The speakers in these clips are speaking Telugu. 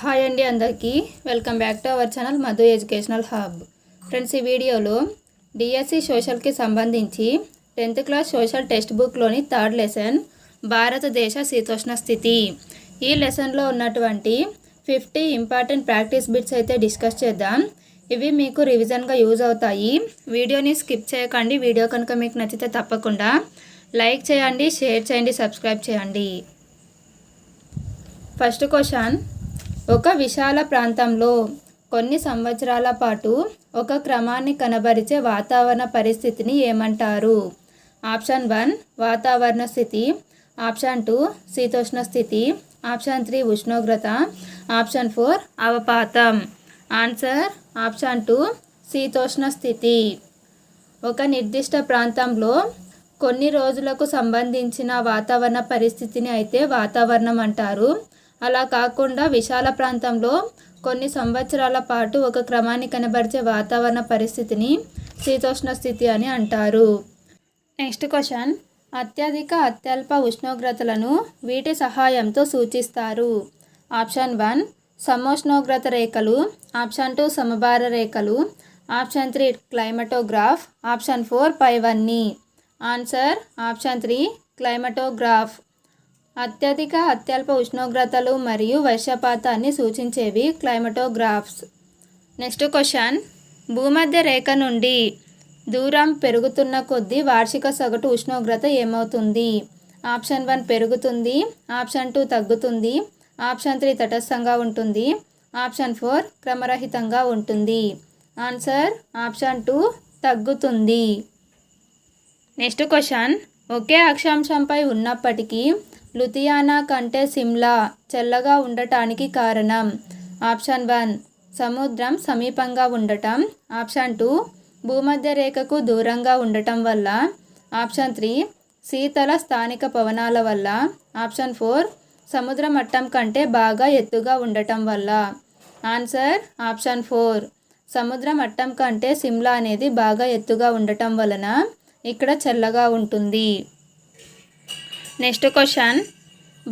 హాయ్ అండి అందరికీ welcome back to our channel Madhu educational hub. Friends, ఈ వీడియోలో డిఎస్సి సోషల్కి సంబంధించి 10th క్లాస్ సోషల్ టెక్స్ట్ బుక్లోని 3rd లెసన్ భారతదేశ శీతోష్ణ స్థితి, ఈ లెసన్లో ఉన్నటువంటి 50 ఇంపార్టెంట్ ప్రాక్టీస్ బిట్స్ అయితే డిస్కస్ చేద్దాం. ఇవి మీకు రివిజన్గా యూజ్ అవుతాయి. వీడియోని స్కిప్ చేయకండి. వీడియో కనుక మీకు నచ్చితే తప్పకుండా లైక్ చేయండి, షేర్ చేయండి, సబ్స్క్రైబ్ చేయండి. ఫస్ట్ క్వశ్చన్, ఒక విశాల ప్రాంతంలో కొన్ని సంవత్సరాల పాటు ఒక క్రమాన్ని కనబరిచే వాతావరణ పరిస్థితిని ఏమంటారు? ఆప్షన్ 1 వాతావరణ స్థితి, ఆప్షన్ 2 శీతోష్ణ స్థితి, ఆప్షన్ 3 ఉష్ణోగ్రత, ఆప్షన్ 4 అవపాతం. ఆన్సర్ ఆప్షన్ 2 శీతోష్ణ స్థితి. ఒక నిర్దిష్ట ప్రాంతంలో కొన్ని రోజులకు సంబంధించిన వాతావరణ పరిస్థితిని అయితే వాతావరణం అంటారు. అలా కాకుండా విశాల ప్రాంతంలో కొన్ని సంవత్సరాల పాటు ఒక క్రమాన్ని కనబరిచే వాతావరణ పరిస్థితిని శీతోష్ణ స్థితి అని అంటారు. నెక్స్ట్ క్వశ్చన్, అత్యధిక అత్యల్ప ఉష్ణోగ్రతలను వీటి సహాయంతో సూచిస్తారు. ఆప్షన్ 1 సమోష్ణోగ్రత రేఖలు, ఆప్షన్ 2 సమభార రేఖలు, ఆప్షన్ 3 క్లైమటోగ్రాఫ్, ఆప్షన్ 4 పైవన్నీ. Answer option 3 క్లైమటోగ్రాఫ్. అత్యధిక అత్యల్ప ఉష్ణోగ్రతలు మరియు వర్షపాతాన్ని సూచించేవి క్లైమటోగ్రాఫ్స్. నెక్స్ట్ క్వశ్చన్, భూమధ్య రేఖ నుండి దూరం పెరుగుతున్న కొద్దీ వార్షిక సగటు ఉష్ణోగ్రత ఏమవుతుంది? ఆప్షన్ 1 పెరుగుతుంది, ఆప్షన్ 2 తగ్గుతుంది, ఆప్షన్ 3 తటస్థంగా ఉంటుంది, ఆప్షన్ 4 క్రమరహితంగా ఉంటుంది. ఆన్సర్ ఆప్షన్ 2 తగ్గుతుంది. నెక్స్ట్ క్వశ్చన్, ఒకే అక్షాంశంపై ఉన్నప్పటికీ లుధియానా కంటే సిమ్లా చల్లగా ఉండటానికి కారణం? ఆప్షన్ 1 సముద్రం సమీపంగా ఉండటం, ఆప్షన్ 2 భూమధ్య రేఖకు దూరంగా ఉండటం వల్ల, ఆప్షన్ 3 శీతల స్థానిక పవనాల వల్ల, ఆప్షన్ 4 సముద్ర మట్టం కంటే బాగా ఎత్తుగా ఉండటం వల్ల. ఆన్సర్ ఆప్షన్ 4 సముద్ర మట్టం కంటే సిమ్లా అనేది బాగా ఎత్తుగా ఉండటం వలన ఇక్కడ చల్లగా ఉంటుంది. నెక్స్ట్ క్వశ్చన్,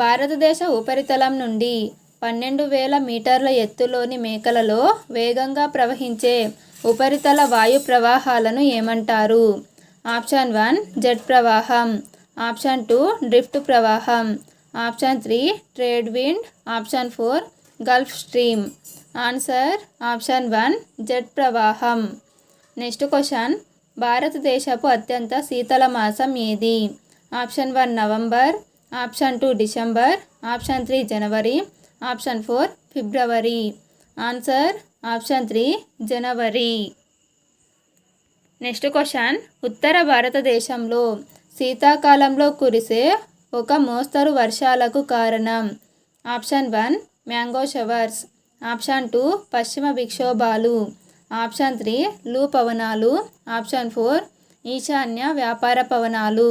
భారతదేశ ఉపరితలం నుండి 12,000 మీటర్ల ఎత్తులోని మేకలలో వేగంగా ప్రవహించే ఉపరితల వాయు ప్రవాహాలను ఏమంటారు? ఆప్షన్ 1 జెట్ ప్రవాహం, ఆప్షన్ 2 డ్రిఫ్ట్ ప్రవాహం, option 3 trade wind, option 4 Gulf stream. Answer option 1 jet ప్రవాహం. నెక్స్ట్ క్వశ్చన్, భారతదేశపు అత్యంత శీతల మాసం ఏది? Option 1 November, option 2 December, option 3 జనవరి, ఆప్షన్ 4 ఫిబ్రవరి. ఆన్సర్ ఆప్షన్ 3 జనవరి. నెక్స్ట్ క్వశ్చన్, ఉత్తర భారతదేశంలో శీతాకాలంలో కురిసే ఒక మోస్తరు వర్షాలకు కారణం? ఆప్షన్ 1 మ్యాంగో షవర్స్, ఆప్షన్ 2 పశ్చిమ విక్షోభాలు, ఆప్షన్ 3 లూ పవనాలు, ఆప్షన్ 4 ఈశాన్య వ్యాపార పవనాలు.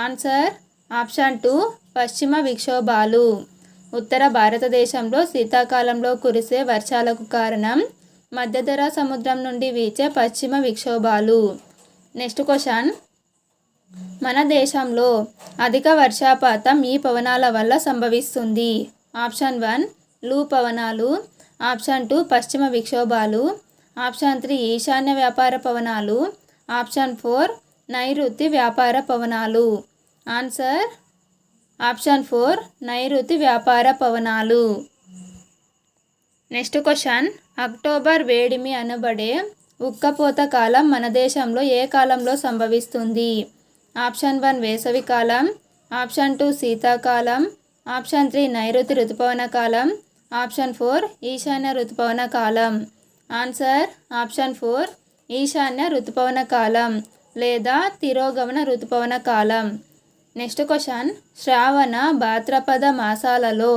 ఆన్సర్ ఆప్షన్ 2 పశ్చిమ విక్షోభాలు. ఉత్తర భారతదేశంలో శీతాకాలంలో కురిసే వర్షాలకు కారణం మధ్యధరా సముద్రం నుండి వీచే పశ్చిమ విక్షోభాలు. నెక్స్ట్ క్వశ్చన్, మన దేశంలో అధిక వర్షపాతం ఈ పవనాల వల్ల సంభవిస్తుంది? ఆప్షన్ 1 లూ పవనాలు, ఆప్షన్ 2 పశ్చిమ విక్షోభాలు, ఆప్షన్ 3 ఈశాన్య వ్యాపార పవనాలు, ఆప్షన్ 4 నైరుతి వ్యాపార పవనాలు. ఆన్సర్ ఆప్షన్ 4 నైరుతి వ్యాపార పవనాలు. నెక్స్ట్ క్వశ్చన్, అక్టోబర్ వేడిమి అనబడే ఉక్కపోత కాలం మన దేశంలో ఏ కాలంలో సంభవిస్తుంది? ఆప్షన్ 1 వేసవి కాలం, ఆప్షన్ 2 శీతాకాలం, ఆప్షన్ 3 నైరుతి ఋతుపవన కాలం, ఆప్షన్ 4 ఈశాన్య ఋతుపవన కాలం. ఆన్సర్ ఆప్షన్ 4 ఈశాన్య ఋతుపవన కాలం లేదా తిరోగమన ఋతుపవన కాలం. నెక్స్ట్ క్వశ్చన్, శ్రావణ భాద్రపద మాసాలలో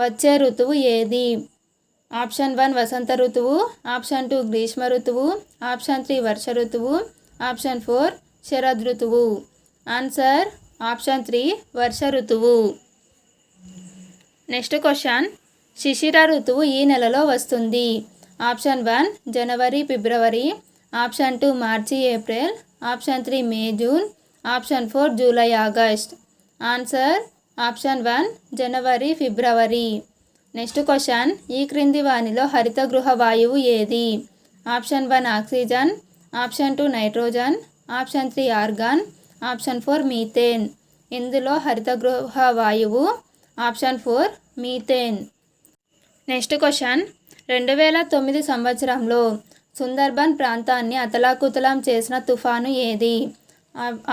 వచ్చే ఋతువు ఏది? ఆప్షన్ 1 వసంత ఋతువు, ఆప్షన్ 2 గ్రీష్మ ఋతువు, ఆప్షన్ 3 వర్ష ఋతువు, ఆప్షన్ 4 శరద్ ఋతువు. ఆన్సర్ ఆప్షన్ 3 వర్ష ఋతువు. నెక్స్ట్ క్వశ్చన్, శిశిర ఋతువు ఈ నెలలో వస్తుంది? ఆప్షన్ 1 జనవరి ఫిబ్రవరి, ఆప్షన్ 2 మార్చి April, option 3 May June, option 4 July August. Answer option 1 జనవరి ఫిబ్రవరి. నెక్స్ట్ క్వశ్చన్, ఈ క్రింది వానిలో హరిత గృహ వాయువు ఏది? Option 1 oxygen, option 2 nitrogen, option 3 argon, option 4 methane. ఇందులో హరిత గృహ వాయువు ఆప్షన్ 4 మీథేన్. నెక్స్ట్ క్వశ్చన్, 2009 సంవత్సరంలో సుందర్బన్ ప్రాంతాన్ని అతలాకుతలం చేసిన తుఫాను ఏది?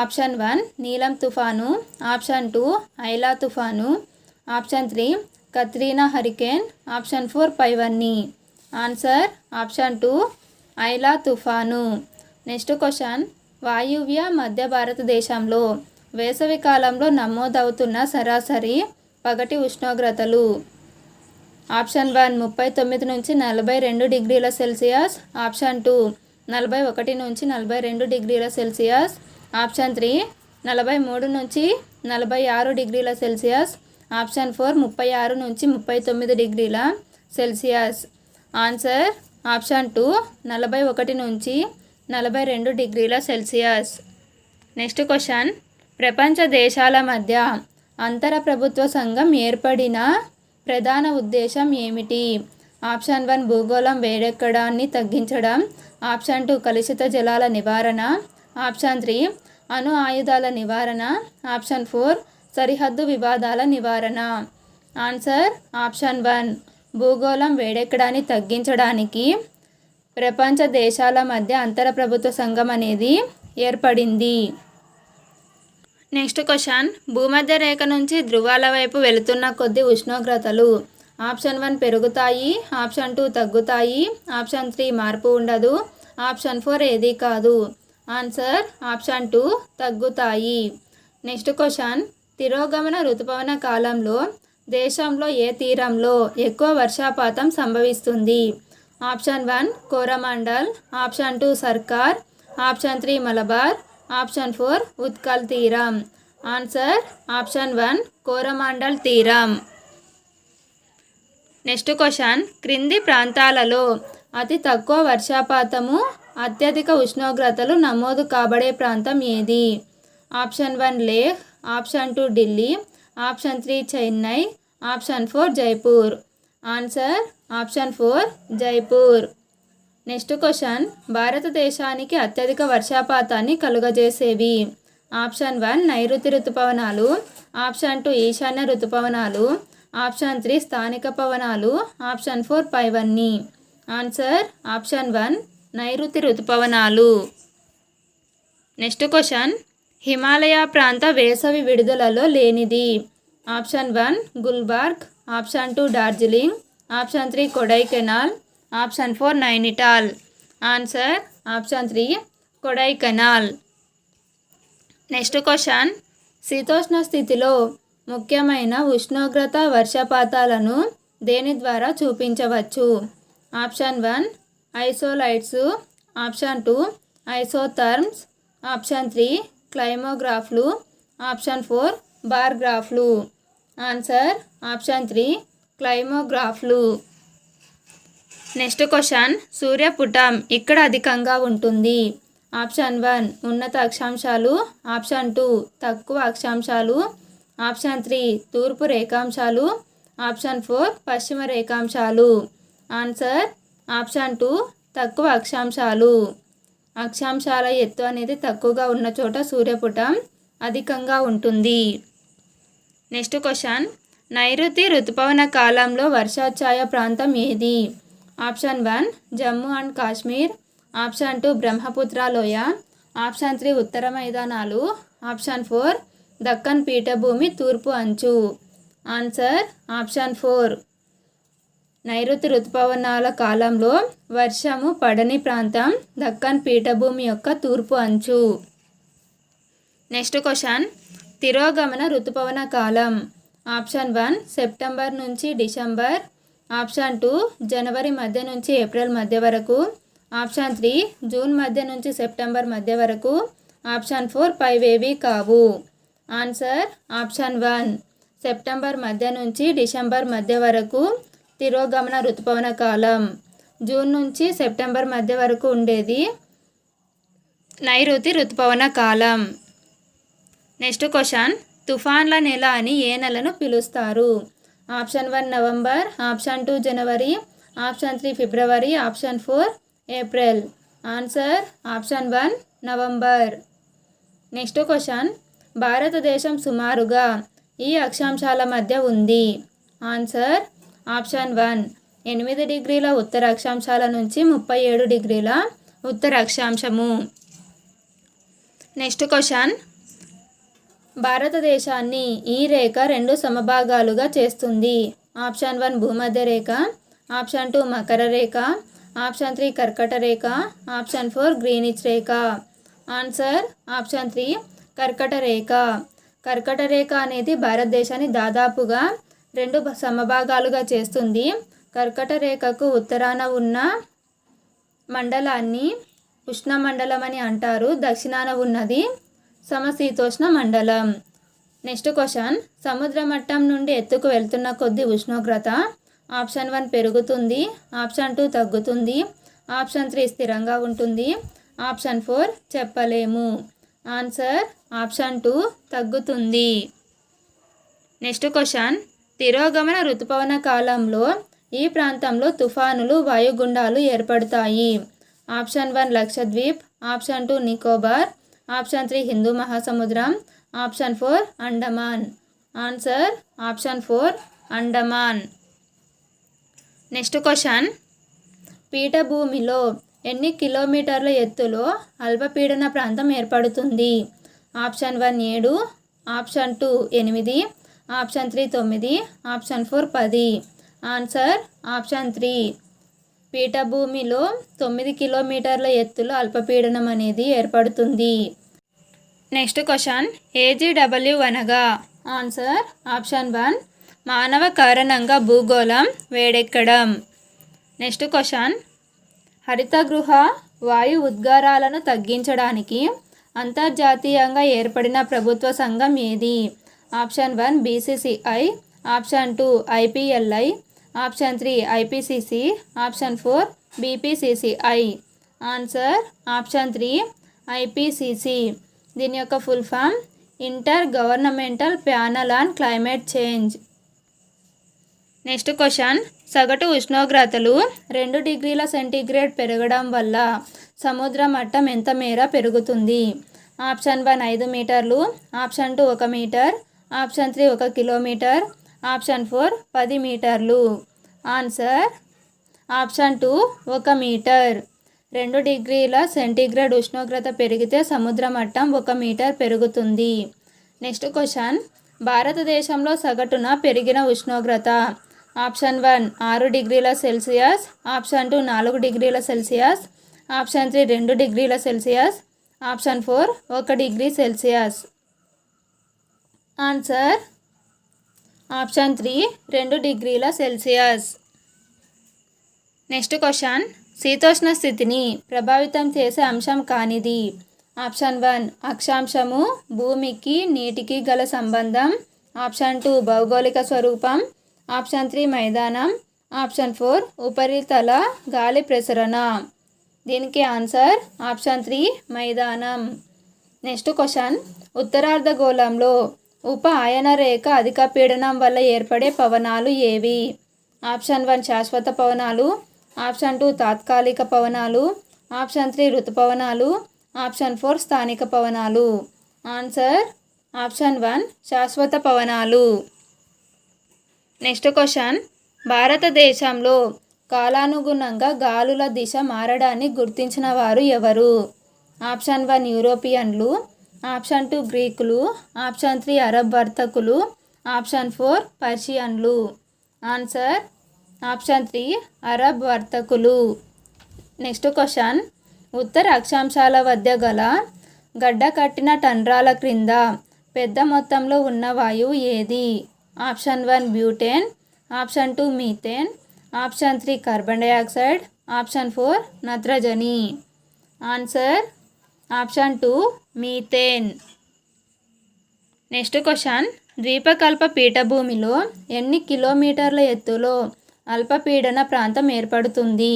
ఆప్షన్ 1 నీలం తుఫాను, ఆప్షన్ 2 ఐలా తుఫాను, ఆప్షన్ 3 కత్రీనా హరికేన్, ఆప్షన్ 4 పైవన్నీ. ఆన్సర్ ఆప్షన్ 2 ఐలా తుఫాను. నెక్స్ట్ క్వశ్చన్, వాయువ్య మధ్య భారతదేశంలో వేసవి కాలంలో నమోదవుతున్న సరాసరి పగటి ఉష్ణోగ్రతలు. ఆప్షన్ 1 39 నుంచి 42 డిగ్రీల సెల్సియస్, ఆప్షన్ 2 41 నుంచి 42 డిగ్రీల సెల్సియస్, ఆప్షన్ 3 43 నుంచి 46 డిగ్రీల సెల్సియస్, ఆప్షన్ 4 36 నుంచి 39 డిగ్రీల సెల్సియస్. ఆన్సర్ ఆప్షన్ 2 41 నుంచి 42 డిగ్రీల సెల్సియస్. నెక్స్ట్ క్వశ్చన్, ప్రపంచ దేశాల మధ్య అంతర ప్రభుత్వ సంఘం ఏర్పడిన ప్రధాన ఉద్దేశం ఏమిటి? ఆప్షన్ 1 భూగోళం వేడెక్కడాన్ని తగ్గించడం, ఆప్షన్ 2 కలుషిత జలాల నివారణ, ఆప్షన్ 3 అణు ఆయుధాల నివారణ, ఆప్షన్ 4 సరిహద్దు వివాదాల నివారణ. ఆన్సర్ ఆప్షన్ 1 భూగోళం వేడెక్కడాన్ని తగ్గించడానికి ప్రపంచ దేశాల మధ్య అంతర ప్రభుత్వ సంఘం అనేది ఏర్పడింది. నెక్స్ట్ క్వశ్చన్, భూమధ్య రేఖ నుంచి ధృవాల వైపు వెళుతున్న కొద్ది ఉష్ణోగ్రతలు. ఆప్షన్ 1 పెరుగుతాయి, ఆప్షన్ 2 తగ్గుతాయి, ఆప్షన్ 3 మార్పు ఉండదు, ఆప్షన్ 4 ఏది కాదు. ఆన్సర్ ఆప్షన్ 2 తగ్గుతాయి. నెక్స్ట్ క్వశ్చన్, తిరోగమన ఋతుపవన కాలంలో దేశంలో ఏ తీరంలో ఎక్కువ వర్షపాతం సంభవిస్తుంది? ఆప్షన్ 1 కోరమాండల్, ఆప్షన్ 2 సర్కార్, ఆప్షన్ 3 మలబార్, ఆప్షన్ 4 ఉత్కల్ తీరం. ఆన్సర్ ఆప్షన్ 1 కోరమాండల్ తీరం. నెక్స్ట్ క్వశ్చన్, క్రింది ప్రాంతాలలో అతి తక్కువ వర్షపాతము అత్యధిక ఉష్ణోగ్రతలు నమోదు కాబడే ప్రాంతం ఏది? Option 1 Leh, option 2 Delhi, option 3 Chennai, option 4 Jaipur. Answer option 4 Jaipur. Next question, భారతదేశానికి అత్యధిక వర్షపాతాన్ని కలుగజేసేవి. ఆప్షన్ 1 నైరుతి ఋతుపవనాలు, ఆప్షన్ 2 ఈశాన్య ఋతుపవనాలు, ఆప్షన్ 3 స్థానిక పవనాలు, ఆప్షన్ 4 పైవన్నీ. ఆన్సర్ ఆప్షన్ 1 నైరుతి ఋతుపవనాలు. నెక్స్ట్ క్వశ్చన్, హిమాలయ ప్రాంత వేసవి విడుదలలో లేనిది. Option 1 Gulbarg, option 2 Darjeeling, option 3 Kodaikanal, option 4 Nainital. Answer option 3 Kodaikanal. Next question, శీతోష్ణ స్థితిలో ముఖ్యమైన ఉష్ణోగ్రత వర్షపాతాలను దేని ద్వారా చూపించవచ్చు? ఆప్షన్ 1 ఐసోలైట్స్, ఆప్షన్ 2 ఐసోథర్మ్స్, ఆప్షన్ 3 క్లైమోగ్రాఫ్లు, ఆప్షన్ 4 బార్గ్రాఫ్లు. ఆన్సర్ ఆప్షన్ 3 క్లైమోగ్రాఫ్లు. నెక్స్ట్ క్వశ్చన్, సూర్యపుటం ఇక్కడ అధికంగా ఉంటుంది. ఆప్షన్ 1 ఉన్నత అక్షాంశాలు, ఆప్షన్ 2 తక్కువ అక్షాంశాలు, ఆప్షన్ 3 తూర్పు రేఖాంశాలు, ఆప్షన్ 4 పశ్చిమ రేఖాంశాలు. ఆన్సర్ ఆప్షన్ 2 తక్కువ అక్షాంశాలు. అక్షాంశాల ఎత్తు అనేది తక్కువగా ఉన్న చోట సూర్యపుటం అధికంగా ఉంటుంది. నెక్స్ట్ క్వశ్చన్, నైరుతి ఋతుపవన కాలంలో వర్షాఛాయ ప్రాంతం ఏది? Option 1 Jammu and Kashmir, option 2 Brahmaputra లోయ, ఆప్షన్ 3 ఉత్తర మైదానాలు, ఆప్షన్ 4 దక్కన్ పీఠభూమి తూర్పు అంచు. ఆన్సర్ ఆప్షన్ 4 నైరుతి ఋతుపవనాల కాలంలో వర్షము పడని ప్రాంతం దక్కన్ పీఠభూమి యొక్క తూర్పు అంచు. నెక్స్ట్ క్వశ్చన్, తిరోగమన ఋతుపవన కాలం. ఆప్షన్ 1 సెప్టెంబర్ నుంచి డిసెంబర్, ఆప్షన్ 2 జనవరి మధ్య నుంచి ఏప్రిల్ మధ్య వరకు, ఆప్షన్ 3 జూన్ మధ్య నుంచి సెప్టెంబర్ మధ్య వరకు, ఆప్షన్ 4 పైవేవీ కావు. ఆన్సర్ ఆప్షన్ 1 సెప్టెంబర్ మధ్య నుంచి డిసెంబర్ మధ్య వరకు తిరోగమన ఋతుపవన కాలం. జూన్ నుంచి సెప్టెంబర్ మధ్య వరకు ఉండేది నైరుతి ఋతుపవన కాలం. నెక్స్ట్ క్వశ్చన్, తుఫాన్ల నెల అని ఏ నెలను పిలుస్తారు? ఆప్షన్ 1 నవంబర్, ఆప్షన్ 2 జనవరి, ఆప్షన్ 3 ఫిబ్రవరి, option 4 April. Answer option 1 November. Next question, భారతదేశం సుమారుగా ఈ అక్షాంశాల మధ్య ఉంది. ఆన్సర్ ఆప్షన్ 1 8 డిగ్రీల ఉత్తర అక్షాంశాల నుంచి 37 డిగ్రీల ఉత్తర అక్షాంశము. నెక్స్ట్ క్వశ్చన్, భారతదేశాన్ని ఈ రేఖ 2 సమభాగాలుగా చేస్తుంది. ఆప్షన్ 1 భూమధ్య రేఖ, ఆప్షన్ 2 మకర రేఖ, ఆప్షన్ 3 కర్కట రేఖ, ఆప్షన్ 4 గ్రీనిచ్ రేఖ. ఆన్సర్ ఆప్షన్ 3 కర్కట రేఖ. కర్కట రేఖ అనేది భారతదేశాన్ని దాదాపుగా 2 సమభాగాలుగా చేస్తుంది. కర్కట రేఖకు ఉత్తరాన ఉన్న మండలాన్ని ఉష్ణమండలం అని అంటారు. దక్షిణాన ఉన్నది సమశీతోష్ణ మండలం. నెక్స్ట్ క్వశ్చన్, సముద్ర మట్టం నుండి ఎత్తుకు వెళ్తున్న కొద్దీ ఉష్ణోగ్రత ఆప్షన్ 1 పెరుగుతుంది, ఆప్షన్ 2 తగ్గుతుంది, ఆప్షన్ 3 స్థిరంగా ఉంటుంది, ఆప్షన్ 4 చెప్పలేము. ఆన్సర్ ఆప్షన్ 2 తగ్గుతుంది. నెక్స్ట్ క్వశ్చన్, తిరోగమన ఋతుపవన కాలంలో ఈ ప్రాంతంలో తుఫానులు వాయుగుండాలు ఏర్పడతాయి. Option 1 Lakshadweep, option 2 Nicobar, option 3 హిందూ మహాసముద్రం, option 4 Andaman. Answer option 4 Andaman. Next question, పీఠభూమిలో ఎన్ని కిలోమీటర్ల ఎత్తులో అల్పపీడన ప్రాంతం ఏర్పడుతుంది. Option 1 7, option 2 8, option 3 9, option 4 10. Answer option 3 పీఠభూమిలో 9 కిలోమీటర్ల ఎత్తులో అల్పపీడనం అనేది ఏర్పడుతుంది. నెక్స్ట్ క్వశ్చన్, AGW అనగా. ఆన్సర్ ఆప్షన్ 1 మానవ కారణంగా భూగోళం వేడెక్కడం. నెక్స్ట్ క్వశ్చన్, హరితగృహ వాయు ఉద్గారాలను తగ్గించడానికి అంతర్జాతీయంగా ఏర్పడిన ప్రభుత్వ సంఘం ఏది. Option 1 BCCI, option 2 IPLI, option 3 IPCC, option 4 BPCCI. Answer option 3 IPCC. దీని యొక్క full form intergovernmental panel on climate change. Next question, సగటు ఉష్ణోగ్రతలు 2 డిగ్రీల సెంటీగ్రేడ్ పెరగడం వల్ల సముద్ర మట్టం ఎంత మేర పెరుగుతుంది. ఆప్షన్ 1 5 మీటర్లు, option 2 1 metre, option 3 1 kilometre, option 4 10 మీటర్లు. Answer option 2 1 metre. 2 డిగ్రీల సెంటీగ్రేడ్ ఉష్ణోగ్రత పెరిగితే సముద్ర మట్టం 1 మీటర్ పెరుగుతుంది. నెక్స్ట్ క్వశ్చన్, భారతదేశంలో సగటున పెరిగిన ఉష్ణోగ్రత. ఆప్షన్ 1 6 డిగ్రీల సెల్సియస్, ఆప్షన్ 2 4 డిగ్రీల సెల్సియస్, ఆప్షన్ 3 2 డిగ్రీల Celsius, option 4 1 degree Celsius. Answer option 3 2 డిగ్రీల సెల్సియస్. నెక్స్ట్ క్వశ్చన్, శీతోష్ణ స్థితిని ప్రభావితం చేసే అంశం కానిది. ఆప్షన్ 1 అక్షాంశము, భూమికి నీటికి గల సంబంధం, ఆప్షన్ 2 భౌగోళిక స్వరూపం, ఆప్షన్ 3 మైదానం, ఆప్షన్ 4 ఉపరితల గాలి ప్రసరణ. దీనికి ఆన్సర్ ఆప్షన్ 3 మైదానం. నెక్స్ట్ క్వశ్చన్, ఉత్తరార్ధగోళంలో ఉప ఆయన రేఖ అధిక పీడనం వల్ల ఏర్పడే పవనాలు ఏవి. ఆప్షన్ 1 శాశ్వత పవనాలు, ఆప్షన్ 2 తాత్కాలిక పవనాలు, ఆప్షన్ 3 ఋతుపవనాలు, ఆప్షన్ 4 స్థానిక పవనాలు. ఆన్సర్ ఆప్షన్ 1 శాశ్వత పవనాలు. నెక్స్ట్ క్వశ్చన్, భారతదేశంలో కాలానుగుణంగా గాలుల దిశ మారడాన్ని గుర్తించిన వారు ఎవరు. ఆప్షన్ 1 యూరోపియన్లు, ఆప్షన్ 2 గ్రీకులు, ఆప్షన్ 3 అరబ్ వర్తకులు, ఆప్షన్ 4 పర్షియన్లు. ఆన్సర్ ఆప్షన్ 3 అరబ్ వర్తకులు. నెక్స్ట్ క్వశ్చన్, ఉత్తర అక్షాంశాల వద్ద గల గడ్డ కట్టిన టండ్రాల క్రింద పెద్ద మొత్తంలో ఉన్న వాయువు ఏది. Option 1 butane, option 2 methane, option 3 carbon dioxide, option 4 నత్రజని. Answer option 2 methane. Next question, ద్వీపకల్ప పీఠభూమిలో ఎన్ని కిలోమీటర్ల ఎత్తులో అల్పపీడన ప్రాంతం ఏర్పడుతుంది.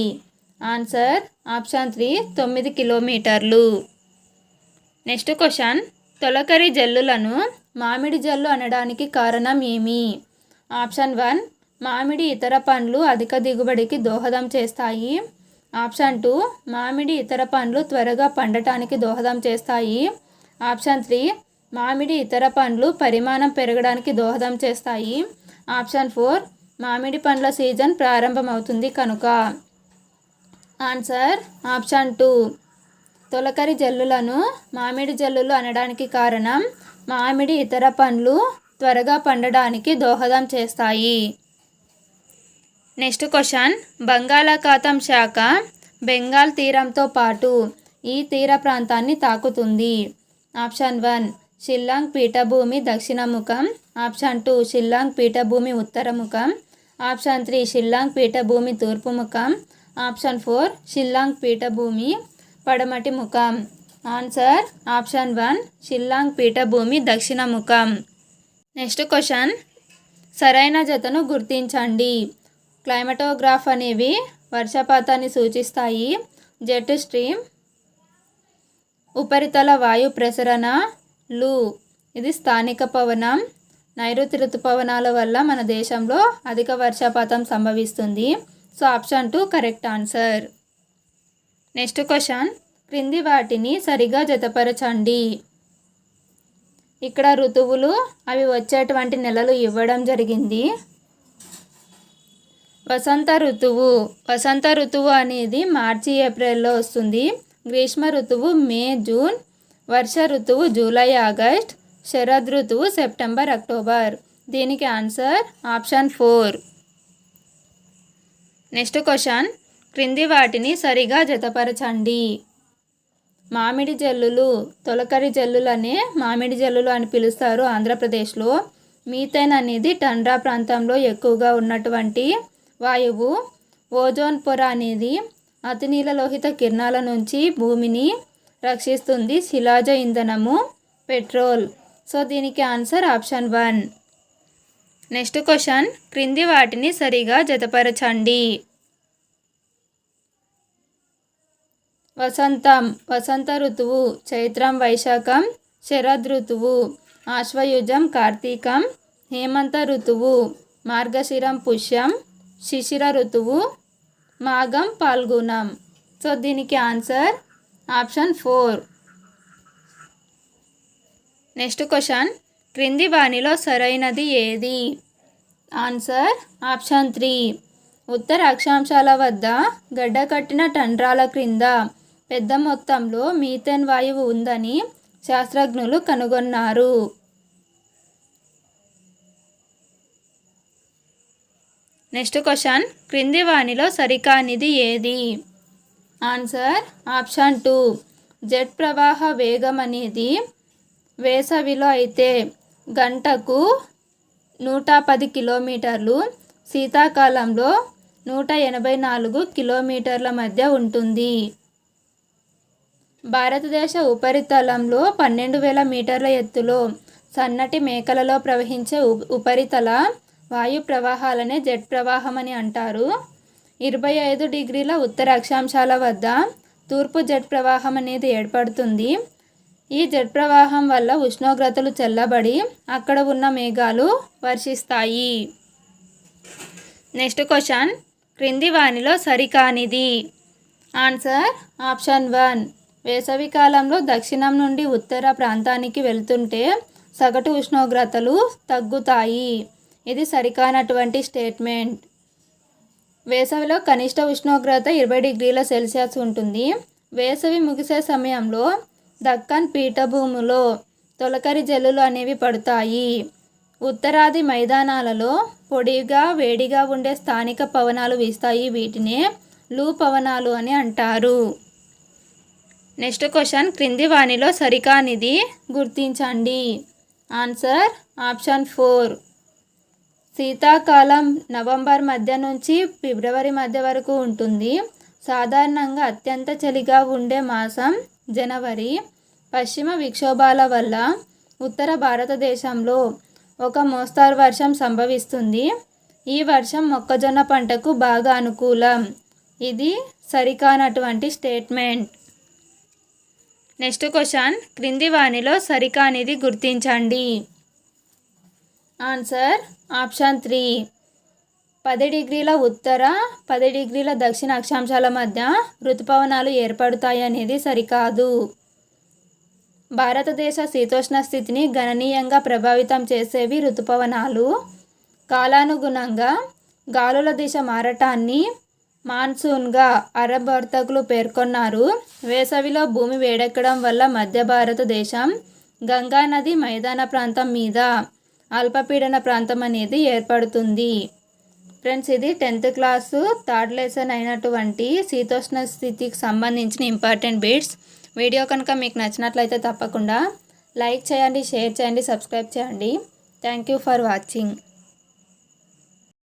ఆన్సర్ ఆప్షన్ 3 9 కిలోమీటర్లు. నెక్స్ట్ క్వశ్చన్, తొలకరి జల్లులను మామిడి జల్లు అనడానికి కారణం ఏమి. ఆప్షన్ 1 మామిడి ఇతర పండ్లు అధిక దిగుబడికి దోహదం చేస్తాయి. ఆప్షన్ 2 మామిడి ఇతర పండ్లు త్వరగా పండటానికి దోహదం చేస్తాయి. ఆప్షన్ 3 మామిడి ఇతర పండ్లు పరిమాణం పెరగడానికి దోహదం చేస్తాయి. ఆప్షన్ 4 మామిడి పండ్ల సీజన్ ప్రారంభమవుతుంది కనుక. Answer option 2. తొలకరి జల్లులను మామిడి జల్లులు అనడానికి కారణం మామిడి ఇతర పండ్లు త్వరగా పండడానికి దోహదం చేస్తాయి. నెక్స్ట్ క్వశ్చన్, బంగాళాఖాతం శాఖ బెంగాల్ తీరంతో పాటు ఈ తీర ప్రాంతాన్ని తాకుతుంది. ఆప్షన్ 1 షిల్లాంగ్ పీఠభూమి దక్షిణముఖం. ఆప్షన్ 2 షిల్లాంగ్ పీఠభూమి ఉత్తరముఖం. ఆప్షన్ 3 షిల్లాంగ్ పీఠభూమి తూర్పుముఖం. ఆప్షన్ 4 షిల్లాంగ్ పీఠభూమి పడమటి ముఖం. ఆన్సర్ ఆప్షన్ 1 షిల్లాంగ్ పీఠభూమి దక్షిణముఖం. నెక్స్ట్ క్వశ్చన్, సరైన జతను గుర్తించండి. క్లైమటోగ్రాఫ్ అనేవి వర్షపాతాన్ని సూచిస్తాయి. జెట్ స్ట్రీమ్, ఉపరితల వాయు ప్రసరణ, లూ ఇది స్థానిక పవనం. నైరుతి ఋతుపవనాల వల్ల మన దేశంలో అధిక వర్షపాతం సంభవిస్తుంది. So option 2 correct answer. Next question, క్రింది వాటిని సరిగా జతపరచండి. ఇక్కడ ఋతువులు అవి వచ్చేటువంటి నెలలు ఇవ్వడం జరిగింది. వసంత ఋతువు అనేది మార్చి ఏప్రిల్లో వస్తుంది. గ్రీష్మ ఋతువు మే జూన్. వర్ష ఋతువు జూలై ఆగస్ట్. శరద్ ఋతువు సెప్టెంబర్ అక్టోబర్. దీనికి ఆన్సర్ ఆప్షన్ 4. నెక్స్ట్ క్వశ్చన్, క్రింది వాటిని సరిగా జతపరచండి. మామిడి జల్లులు తొలకరి జల్లులనే మామిడి జల్లులు అని పిలుస్తారు ఆంధ్రప్రదేశ్లో. మీథేన్ అనేది టండ్రా ప్రాంతంలో ఎక్కువగా ఉన్నటువంటి వాయువు. ఓజోన్ పొర అనేది అతినీలలోహిత కిరణాల నుంచి భూమిని రక్షిస్తుంది. శిలాజ ఇంధనము పెట్రోల్. సో దీనికి ఆన్సర్ ఆప్షన్ 1. నెక్స్ట్ క్వశ్చన్, క్రింది వాటిని సరిగా జతపరచండి. వసంత ఋతువు చైత్రం వైశాఖం. శరద్ ఋతువు ఆశ్వయుజం కార్తీకం. హేమంత ఋతువు మార్గశిరం పుష్యం. శిశిర ఋతువు మాఘం పాల్గొనం. సో దీనికి ఆన్సర్ ఆప్షన్ 4. నెక్స్ట్ క్వశ్చన్, క్రింది వానిలో సరైనది ఏది? Answer option 3. ఉత్తర అక్షాంశాల వద్ద గడ్డకట్టిన టండ్రాల క్రింద పెద్ద మొత్తంలో మీథేన్ వాయువు ఉందని శాస్త్రజ్ఞులు కనుగొన్నారు. నెక్స్ట్ క్వశ్చన్, క్రింది వానిలో సరికానిది ఏది? Answer option 2. జెట్ ప్రవాహ వేగం అనేది వేసవిలో అయితే గంటకు 110 కిలోమీటర్లు, శీతాకాలంలో 184 కిలోమీటర్ల మధ్య ఉంటుంది. భారతదేశ ఉపరితలంలో 12,000 మీటర్ల ఎత్తులో సన్నటి మేకలలో ప్రవహించే ఉపరితల వాయు ప్రవాహాలనే జెట్ ప్రవాహం అని అంటారు. 25 డిగ్రీల ఉత్తర అక్షాంశాల వద్ద తూర్పు జెట్ ప్రవాహం అనేది ఏర్పడుతుంది. ఈ జెట్ ప్రవాహం వల్ల ఉష్ణోగ్రతలు చల్లబడి అక్కడ ఉన్న మేఘాలు వర్షిస్తాయి. నెక్స్ట్ క్వశ్చన్, క్రింది వానిలో సరికానిది? Answer option 1. వేసవి కాలంలో దక్షిణం నుండి ఉత్తర ప్రాంతానికి వెళ్తుంటే సగటు ఉష్ణోగ్రతలు తగ్గుతాయి. ఇది సరికానటువంటి స్టేట్మెంట్. వేసవిలో కనిష్ట ఉష్ణోగ్రత 20 డిగ్రీల సెల్సియస్ ఉంటుంది. వేసవి ముగిసే సమయంలో దక్కన్ పీఠభూమిలో తొలకరి జల్లులు అనేవి పడతాయి. ఉత్తరాది మైదానాలలో పొడిగా వేడిగా ఉండే స్థానిక పవనాలు వీస్తాయి. వీటినే లూ పవనాలు అని అంటారు. నెక్స్ట్ క్వశ్చన్, క్రింది వానిలో సరికానిది గుర్తించండి. Answer option 4. శీతాకాలం నవంబర్ మధ్య నుంచి ఫిబ్రవరి మధ్య వరకు ఉంటుంది. సాధారణంగా అత్యంత చలిగా ఉండే మాసం జనవరి. పశ్చిమ విక్షోభాల వల్ల ఉత్తర భారతదేశంలో ఒక మోస్తరు వర్షం సంభవిస్తుంది. ఈ వర్షం మొక్కజొన్న పంటకు బాగా అనుకూలం. ఇది సరికానటువంటి స్టేట్మెంట్. నెక్స్ట్ క్వశ్చన్, క్రింది వానిలో సరికానిది గుర్తించండి. Answer option 3. 10 డిగ్రీల ఉత్తర 10 డిగ్రీల దక్షిణ అక్షాంశాల మధ్య ఋతుపవనాలు ఏర్పడతాయి అనేది సరికాదు. భారతదేశ శీతోష్ణ స్థితిని గణనీయంగా ప్రభావితం చేసేవి ఋతుపవనాలు. కాలానుగుణంగా గాలుల దిశ మారటాన్ని మాన్సూన్గా అరబ్ వర్తకులు పేర్కొన్నారు. వేసవిలో భూమి వేడెక్కడం వల్ల మధ్య భారతదేశం గంగా నది మైదాన ప్రాంతం మీద అల్పపీడన ప్రాంతం అనేది ఏర్పడుతుంది. ఫ్రెండ్స్, ఇది 10th క్లాసు 3rd లెసన్ అయినటువంటి శీతోష్ణ స్థితికి సంబంధించిన ఇంపార్టెంట్ బిట్స్. వీడియో కనుక మీకు నచ్చినట్లయితే తప్పకుండా లైక్ చేయండి, షేర్ చేయండి, సబ్స్క్రైబ్ చేయండి. Thank you for watching.